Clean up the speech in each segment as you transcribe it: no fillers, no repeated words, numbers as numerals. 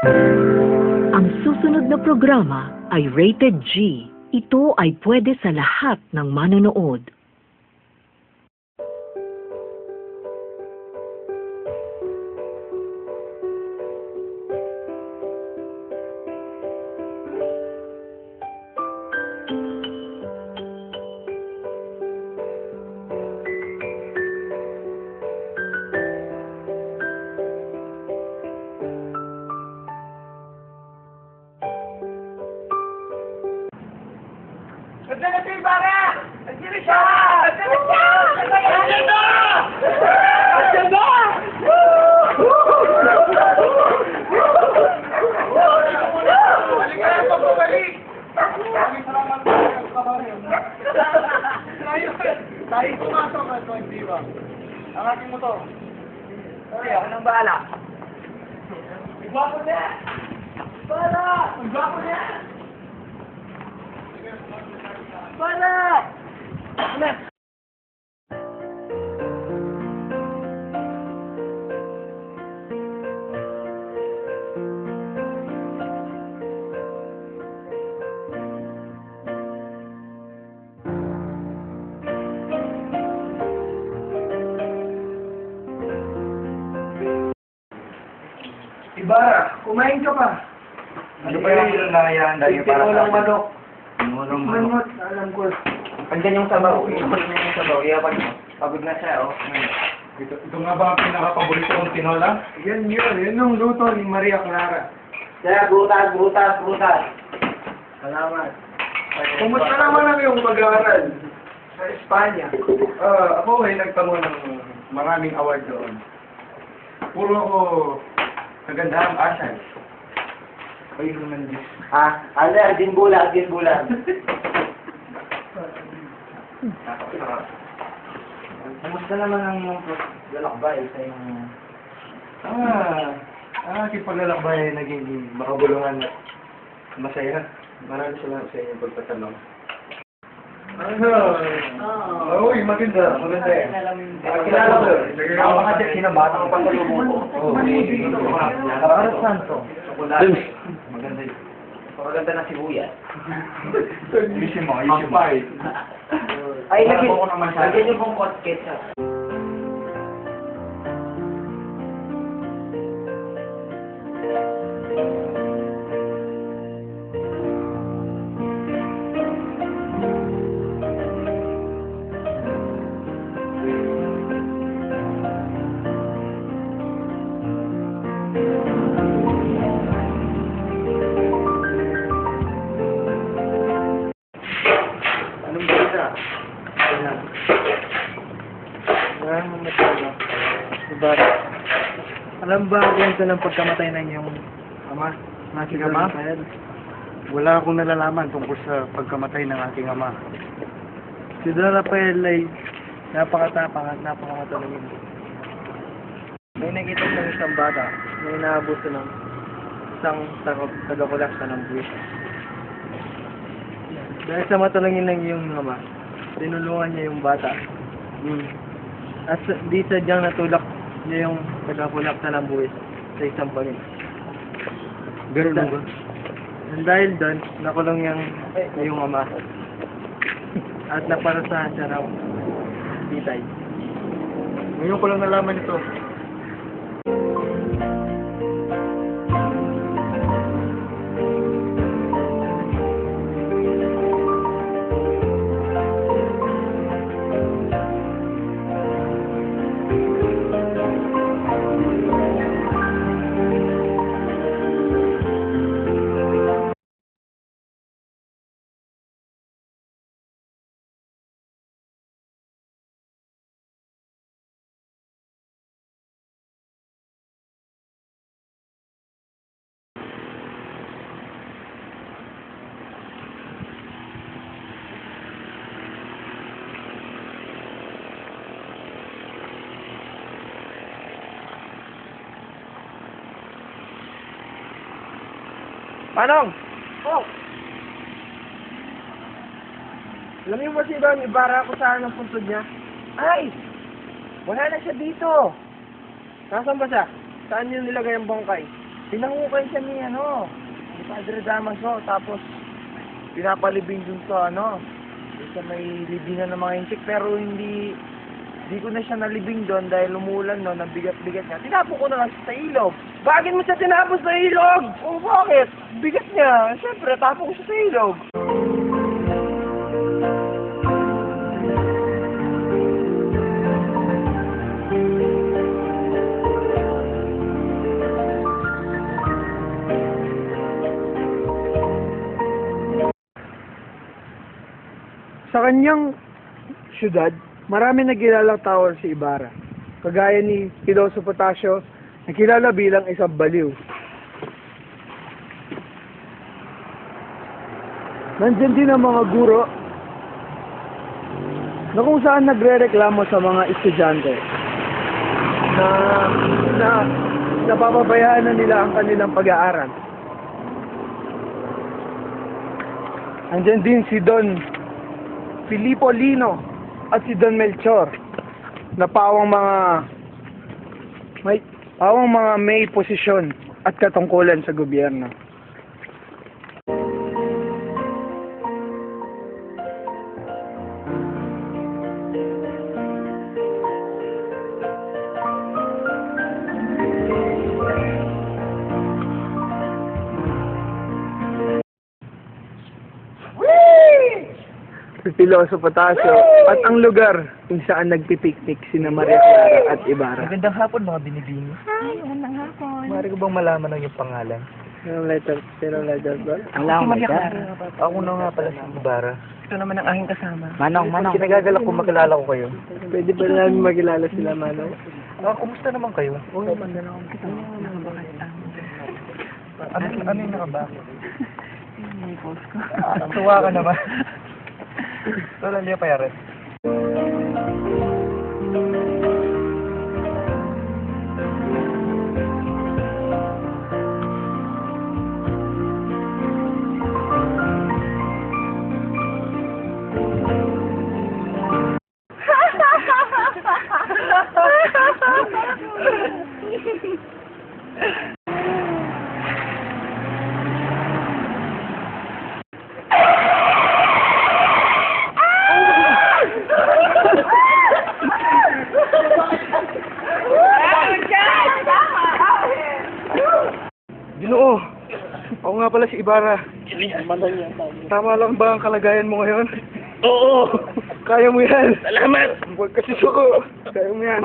Ang susunod na programa ay rated G. Ito ay pwede sa lahat ng manonood. Nandiyan na si Ibarra! Nandiyan na siya! Nandiyan na siya! Nandiyan na! Nandiyan na! Balik ka na ito, bumalik! Maraming salamat po sa kabaryo. Tayo pumasok na ito, hindi ba? Ang aking motor. Okay, ako nang bahala. Igwapo niya! Bahala! Igwapo niya! Bala! Ano? Ibarra, kumain ka pa. Ano pa yung hinahanda niyo para sa akin? Manok. Tinulong manok. Alam ko. Andyan yung sabaw. Iwan mo yung sabaw. Iyapag mo. Pagod na siya, oh. Ito nga ba ang pinaka-paborito kong tinola? Yan yun. Yun yung luto ni Maria Clara. Kaya butas. Salamat. Kumusta naman ang iyong mag-aaral sa Espanya? Ako ay nagtango ng maraming award doon. Puro ako kagandahang asal. Ay, naman Diyos. Arjun Bulan. Kamusta naman ang lalakbay sa iyong... Aking paglalakbay ay naging makabulungan at masaya. Maraming salamat sa inyong pagtatanong. Uy, maganda eh. Kilala ko yun. Ako kasi sinabata ko pa sa lubong ko. Para santo. Maganda yun. Maganda na sibuyas. Isin mo. Ay, lagyan yung pong pot ketchup. Anong balita? Maraming matalo. Ibarra. Alam ba ang kwento ng pagkamatay ng iyong ama? Aking ama? Wala akong nalalaman tungkol sa pagkamatay ng aking ama. Si Don Rafael ay napakatapang at napakamatalangin. May nakita ng isang bata na inaabuso ng isang tagakulaksa ng buwis. Dahil sa matalangin ng iyong ama, tinulungan niya yung bata. At di sadyang natulak niya yung tagakulaksa ng buwis sa isang pangin. Ganun ba? Dahil doon, nakulong niyang iyong ama. At naparasahan siya ng bitay. Ngayon ko lang nalaman ito. Manong! Oh! Alam niyo ba si Don Ibarra kung saan ang puntod niya? Ay! Wala na siya dito! Nasaan ba siya? Saan niyo nilagay ang bangkay? Pinangukay siya ni ni Padre Damaso, tapos pinapalibing dun sa dun sa may libingan ng mga insik, pero hindi ko na siya nalibing doon dahil umulan ang bigat-bigat niya. Tinapo ko na lang siya sa ilog. Bakit mo siya tinapos sa ilog? O bakit? Bigat niya. Siyempre, tapo ko siya sa ilog. Sa kanyang syudad, marami nagilalang tao si Ibarra. Kagaya ni Piloso Potasio, na kilala bilang isang baliw. Nandiyan din ang mga guro na kung saan nagre-reklamo sa mga estudyante na napapabayaan na nila ang kanilang pag-aaral. Nandiyan din si Don Filipo Lino at si Don Melchor na pawang mga may posisyon at katungkulan sa gobyerno. Piloso Potasio at ang lugar kung saan nagpipiknik sina Maria Clara at Ibarra. Magandang hapon, mga binibini. Hi, magandang hapon. Maaari ko bang malaman ang iyong pangalan? Sinong letter ba? Ako si Maria Clara. Ako na nga pala si Ibarra. Ito naman ang aking kasama. Manong. Kinagagalak ko makilala ko kayo. Pwede ba namin magkilala sila, Manong? Kumusta naman kayo? Oo, magandang akong kasama. Ano yung nakabakit? May post ko. Tuwa ka naman. Wala niya payarin. Ginoo, ako nga pala si Ibarra. Tama lang ba ang kalagayan mo ngayon? Oo! Kaya mo yan! Salamat! Huwag kasi suko! Kaya mo yan!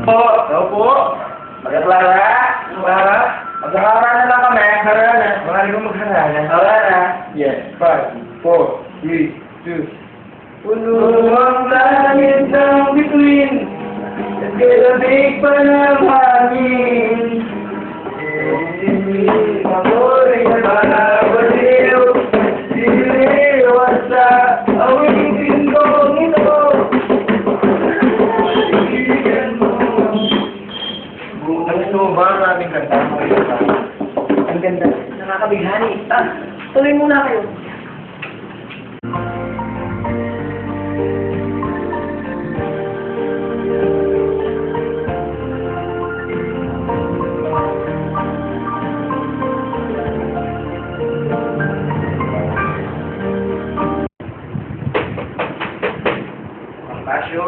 Hello po. Maria Clara. Clara. Maghaharana na lang kami. Harana. Marami kong magharana. Harana. Yes. 5, 4, 3, 2. Puno ang langit ng bituin. Nagkalabig pa ng hangin. Amoy na baliw. Siliwas sa awitin kong ito. Gusto mo ba ang aming kanta? Ang ganda. Nakakabighani. Tuloy muna kayo. Mantasyo!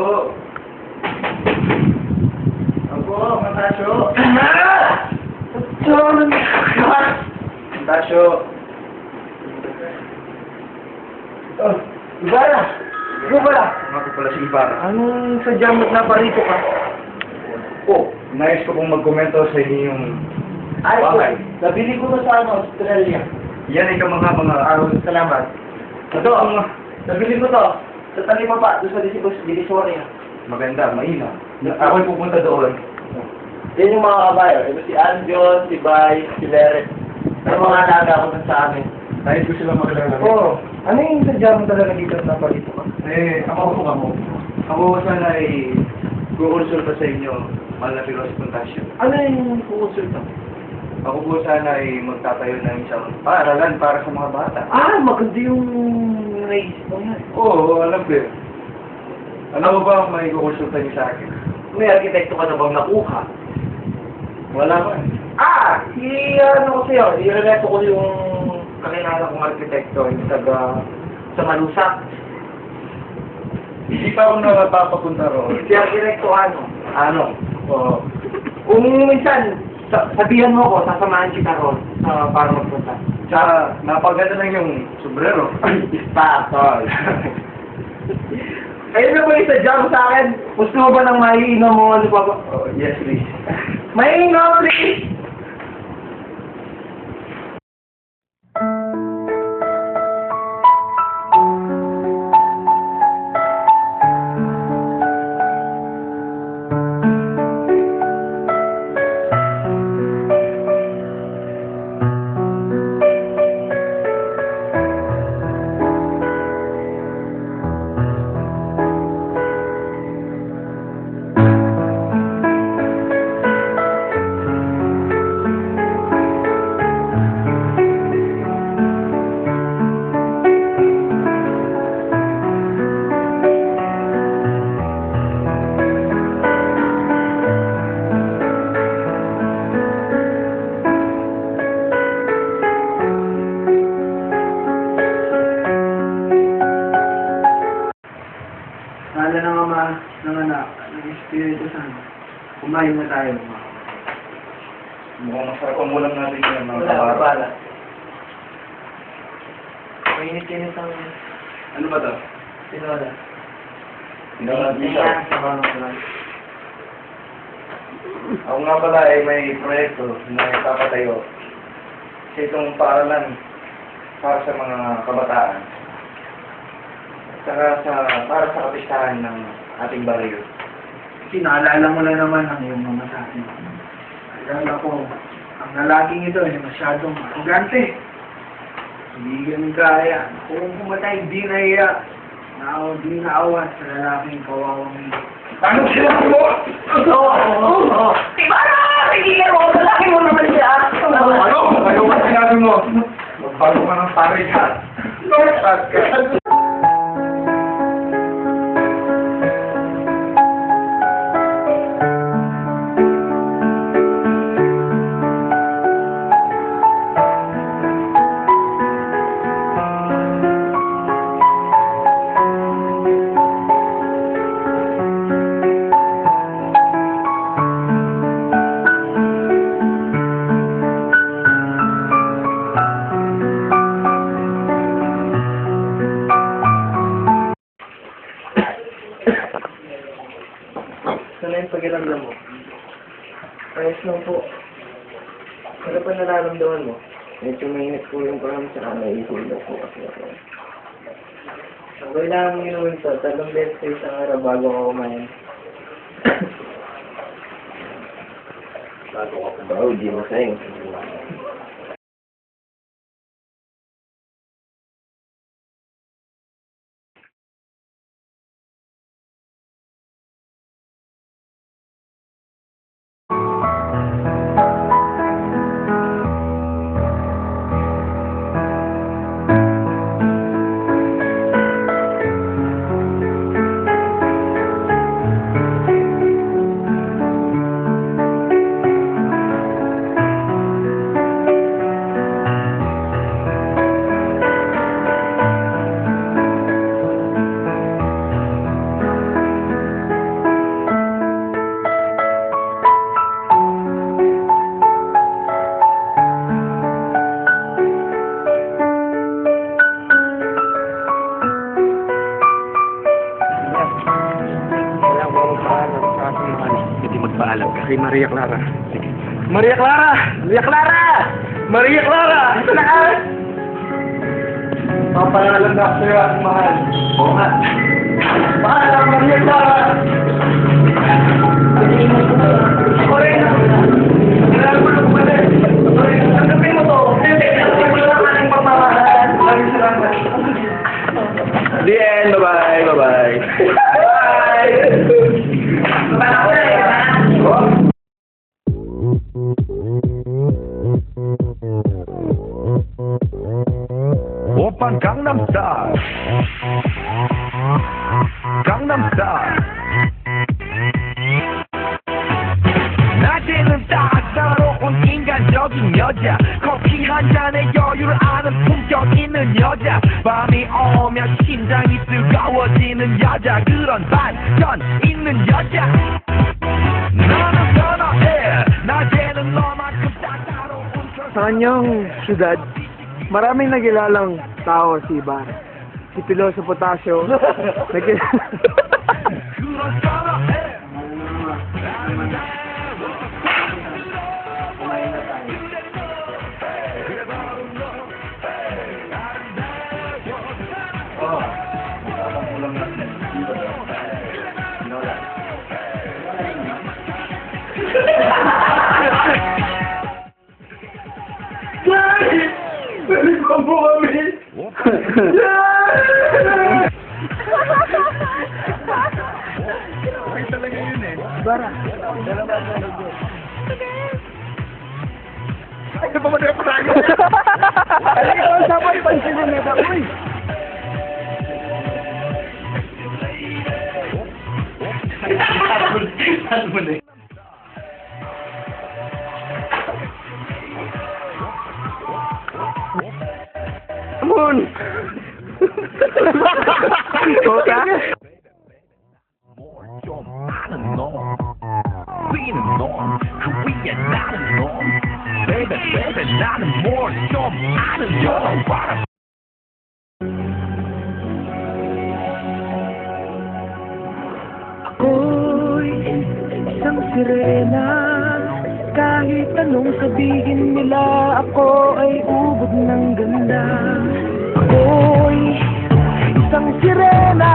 Opo, Mantasyo! Mantasyo! Oh, Ibarra! Ikaw pala! Ako pala si Ibarra. Anong sadyang naparito ka? Nais ko pong magkomento sa inyong Ay, bagay. nabili ko na sa Australia. Yan ay kamangha-mangha. Salamat. Ito ang Nabili ko to. Sa talima pa, doon sa Divisoria. Maganda, mahina. Ako'y pupunta doon. Yan yung mga kabayo. Ito si Anjon, si Bay, si Leret. Ano mga alaga ko dun sa amin. Dahil ko sila maglalaro. Oo. Ano yung sadya mo talaga dito na palito ka? Ako sana ay kukonsulta sa inyo, Malapilos Puntasyon. Ano yung kukonsulta? Ako po sana ay magtatayo ng isang paaralan para sa mga bata. Maganda yung naisip mo yan. Oo, alam ko yun. Alam mo ba ang may kukonsulta niyo sa akin? May arkitekto ka na bang nakuha? Wala ba? Ano ko sa'yo, i-reto ko yung kakinala kong arkitekto, yung sa Malusak. Hindi pa ako napapapunta roon. Si arkitekto Ano? Oo. Kung minsan, sabihan mo ko, sasamahan kita ron para magpunta. Tsaka, napaganda lang yung sombrero. Ispatol. Ayun na po yung sadya mo sa akin. Gusto mo ba ng maiinom mo? Ano pa ba? Oh, yes, please. Maiinom, please! Mahal ng Ama, ng Anak, ng Espiritu Santo. Kumain na tayo. Mukhang masarap ang ulam natin yan, mga Wala ka kabata. bala. Mainit-init ang Ano ba to? tinola. Pinag-bisa. Sa mga kulang. Ako nga pala ay may proyekto na ipapatayo sa itong paaralan para sa mga kabataan. Saka para sa kapistahan ng ating baryo. Kasi naalala mo na naman ang iyong mga sa akin. Alala ko, ang lalaking ito ay masyadong arrogante. Hindi ganun kaya. Kung pumatay, hindi nahiya. Di naawa sa lalaking kawawang ito. Ano sila mo? Oo! Diba na? Tigilan mo! Lalaki mo naman siya! Ano? Ano ba sinabi mo? Magbago ka ng pare ka. Lord, ka. Sana yung pakiramdam mo. Ayos lang po. Ano pa nararamdaman mo? Medyo mainit po yung parang sa naihulog po kasi ako. Ang kailangan mong inumin to, 3 beses sa isang araw bago ka kumain. Bago ka kumain? Di masayang. Magpaalam ka kay Maria Clara. Sige. Maria Clara! Maria Clara! Maria Clara! Ito na ka! Papaalam na ako sa'yo at mahal. Oo nga. Maalam kang nagtara. Ako rin. Kailangan mo lang pala. Tanggapin mo to. Tanggapin mo lang ang pagmamahal. Maraming salamat. The end. Bye-bye. Bye-bye. Bye! Bye! 오빤 강남스타일 강남스타일 낮에는 따사로운 인간적인 여자 커피 한 잔에 여유를 아는 품격 있는 여자 밤이 오면 심장이 뜨거워지는 여자 그런 반전 있는 여자 너는 선호해 낮에는 너만큼 따사로운 Sa kanyang syudad, maraming nagilalang tao si Ibarra. Si Piloso Potasio. 그런 선호해 Balikan po kami! Okay talaga yun eh. Ibarra. Ay, pamadala pa tayo. Halika ko sa mga pansin ng meta. Uy! Saan mo na? Moon! Kota? 좀 아는 놈 뛰는 놈 그 위에 나는 놈 Baby baby 나는 뭘 좀 아는 놈 Ako'y isang sirena. Kahit anong sabihin nila, ako ay ubod ng ganda. Ako'y isang sirena.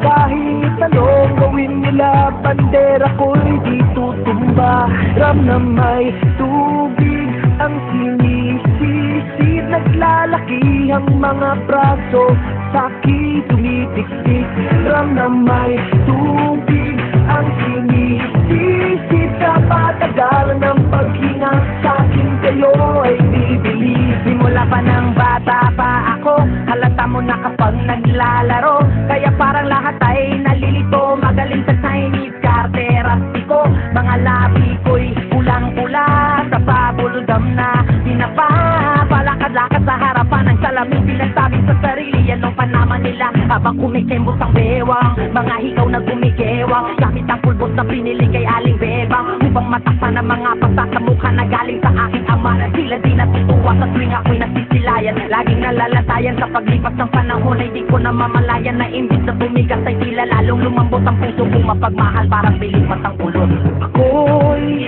Kahit anong gawin nila, bandera ko'y di tutumba. Ram na may tubig ang sinisisid, naglalaki ang mga braso, sa'ki tumitik-tik. Ram na may tubig ang sinisisid, sa patagalan ng paghinga, sa'kin kayo ay bibili. Simula pa ng bata pa ako, halata mo na kapag naglalaro, kaya parang lahat ay nalilito. Magaling sa Chinese karterastiko, mga labi ko'y pulang-pula, sa pabuldam na pinapapalakad-lakad sa harapan ng salamin, pinagsabi sa sarili, anong panaman nila habang kumikembos ang bewang, mga higaw na gumigewang, gamit ang pulbos na pinili kay Aling Bebang, upang matakpan ang mga pasa sa mukha na galing sa aking ama, na sila di natutuwa sa tuwing ako'y nasisilayan, laging nalalatayan sa paglipas ng panahon, ay di ko na mamalayan na imbis na tumigas ay tila lalong lumambot ang puso kong mapagmahal, parang bilipat ang ulo. Ako'y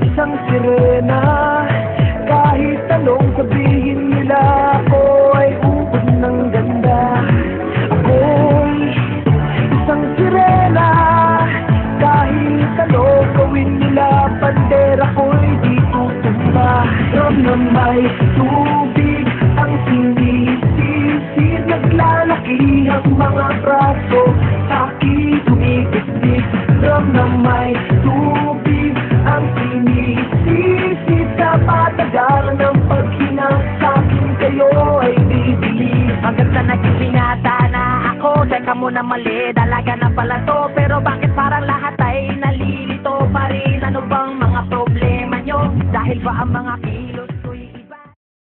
isang sirena, kahit anong sabihin nila, ako ay ubod ng ganda. Ako'y isang sirena, kahit anong gawin nila, bandera ko'y di tutumba. Ram na may tubig ang sinisisid, naglalaki ang mga braso, sa'ki tumitik-tik. Ram na may tubig ang sinisisid, sa patagalan ng paghinga, sa'kin kayo ay bibili. Hanggang sa naging binata na ako, teka muna mali, dalaga na pala to, pero bakit parang lahat ay nalilito pa rin? Ano bang mga problema nyo? Dahil ba ang